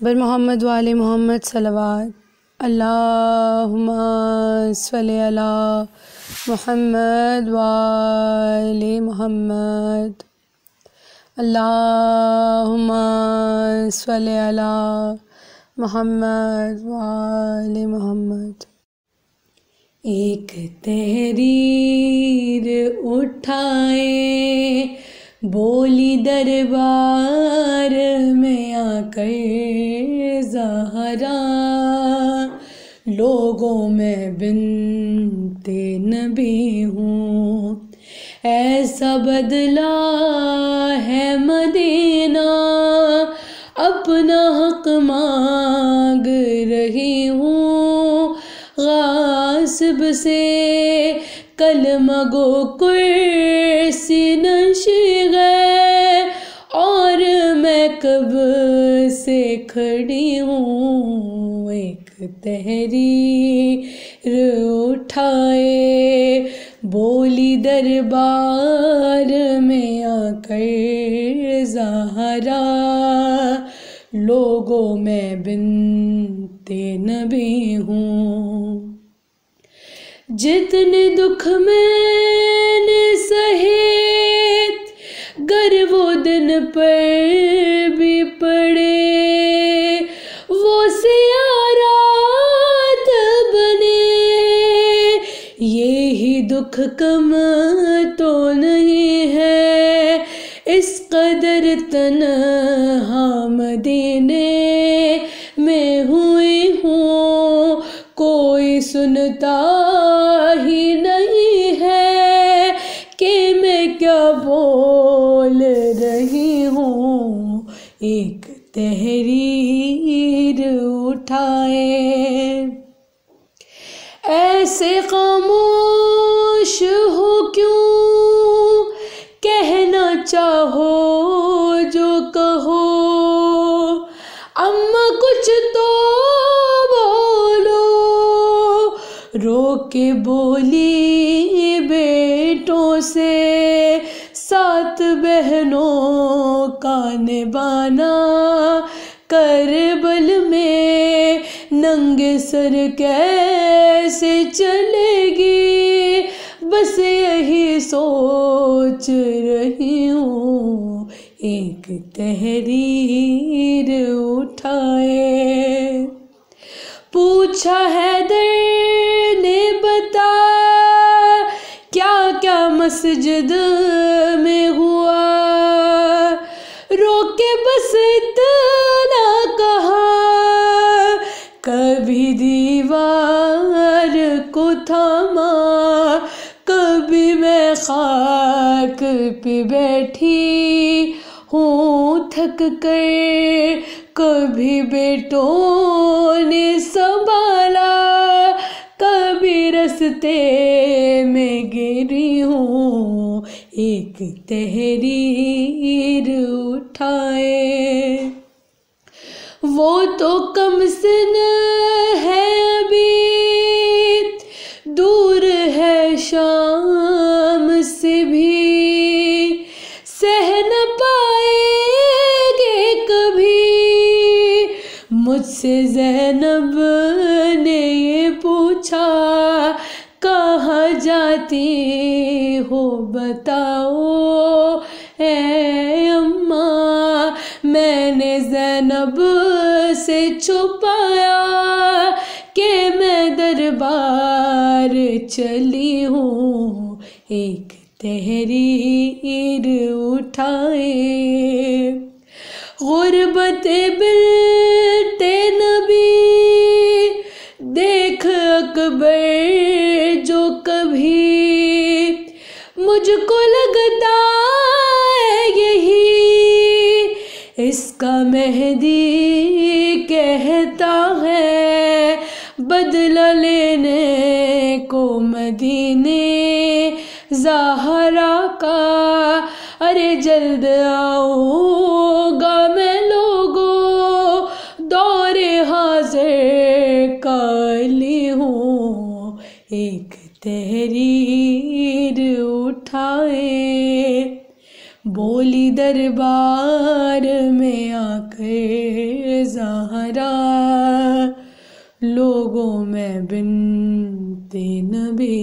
बर मोहम्मद वाले मोहम्मद सलवात। अल्लाहुम्मा सल्लि अला मोहम्मद वाले मोहम्मद। अल्लाहुम्मा सल्लि अला मोहम्मद वाले मोहम्मद। एक तहरीर उठाए बोली दरबार में आकर ज़हरा, लोगों में बिन्ते नबी हूँ, ऐसा बदला है मदीना, अपना हक मांग रही हूँ, गासिब से कलमा गो कुर्सी नशी गए, और मैं कब से खड़ी हूँ। एक तहरीर उठाए बोली दरबार में आकर ज़हरा, लोगों में बिन्ते नबी हूँ। जितने दुख मैंने सहे गर वो दिन पर भी पड़े, वो सियारात बने, ये ही दुख कम तो नहीं है, इस कदर तन्हा मदीने में हुई हूँ, कोई सुनता ही नहीं है कि मैं क्या बोल रही हूँ। एक तहरीर उठाए ऐसे खामोश हो क्यों, कहना चाहो जो कहो, अम्मा कुछ तो रो के बोली बेटों से, सात बहनों का निभाना करबल में नंगे सर कैसे चलेगी, बस यही सोच रही हूँ। एक तहरीर उठाए पूछा हैदर ने बता क्या क्या मस्जिद में हुआ, रोके बस इतना कहा, कभी दीवार को थामा, कभी मैं खाक पे बैठी हूँ थक कर, कभी बेटों ने संभाला, कभी रस्ते में गिरी हूँ। एक तहरीर उठाए वो तो कम सिन है अभी, दूर है शाम से भी, सह न पाएंगे कभी, मुझसे ज़ैनब ने ये पूछा कहाँ जाती हो बताओ ऐ अम्मा, मैंने ज़ैनब से छुपाया कि मैं दरबार चली हूँ। एक तहरीर उठाए गुर्बत बिलते नबी, देख अकबर जो कभी, मुझको लगता है यही इसका मेहदी कहता है, बदला लेने को मदीने ज़हरा का, अरे जल्द आऊँगा मैं लोगों, दौरे हाज़िर काली हूँ। एक तहरीर उठाए बोली दरबार में आकर ज़हरा लोगों में बिनते नबी